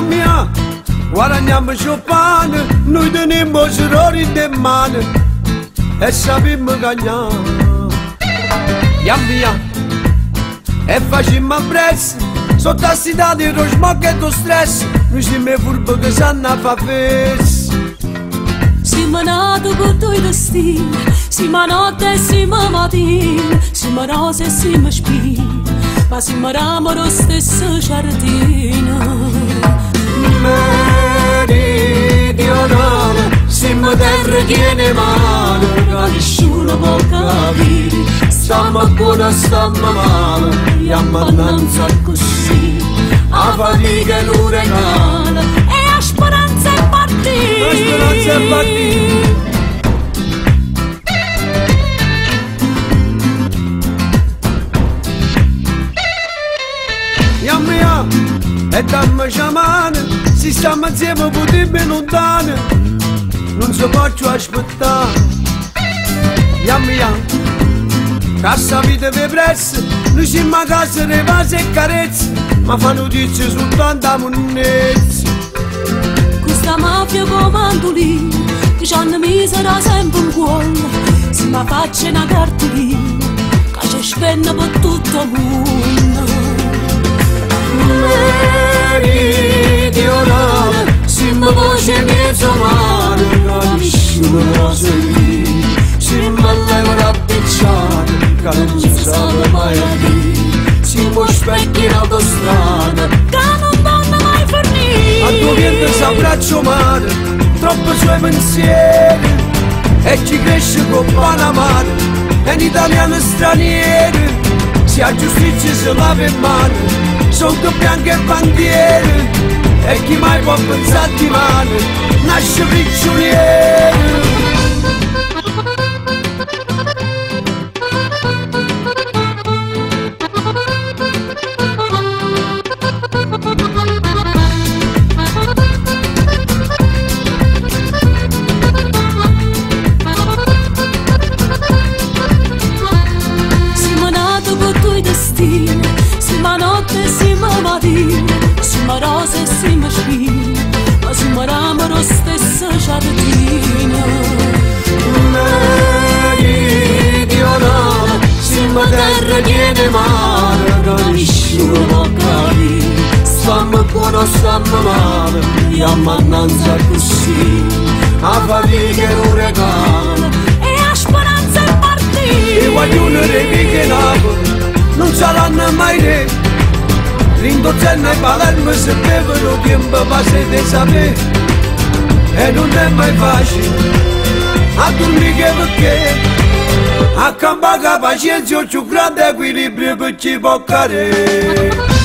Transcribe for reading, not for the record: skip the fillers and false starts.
mia, guadagniamoci il pane, noi teniamo errori in mano e sappiamo cagnare. Mia, e facciamo presso, sotto la città di smog e lo stress, noi siamo furbi che sanno a fare festa. Siamo nati con due destini, siamo notte e siamo mattina, siamo rose e siamo spine, ma siamo ramo lo stesso giardino. Meridionale, siamo terra piena male, che nessuno può capire, stiamo buoni, stiamo male, andiamo annanzi così, a fatica e l'uragano, e a speranza è partita. La speranza è partita. Mia, e dammi la mano, se stiamo insieme potremmo lontano, non si può più aspettare. Mia, cassa vita per presso, noi siamo a casa di vasi e carezze, ma fa notizie soltanto a monnezze. Questa mafia comando lì, che ci hanno messo da sempre un cuore, se mi faccia una cartolina, che ci spende per tutto il mondo. Meridionale, siamo voce mezzo mare, che nessuno lo sente, siamo all'euro appicciato, che non si sa mai a dire, siamo specchi in autostrada, che non vanno mai fornire. a tuo viento s'abbraccio mare, troppo suoi pensieri, e chi cresce con Panama, è un italiano straniero, se a giustizia si lava in mano, sotto bianche bandiere, e chi mai può pensare di male, nasce prigioniero. Siamo nati con due destini, siamo notte e siamo mattina, siamo rose e siamo spine, ma siamo ramo lo stesso giardino. Meridionale, siamo terra piena mare, che nessuno può capire, stiamo buoni, stiamo male, andiamo annanzi così, a fatica e l'uragano, E a speranza è partita. e guaglione di che Napoli non saranno mai re, Rindozzella e Palermo se bevono tempo passa di sapere, e non è mai facile a dormire perché a campare pazienza più grande equilibrio per ci può cadere.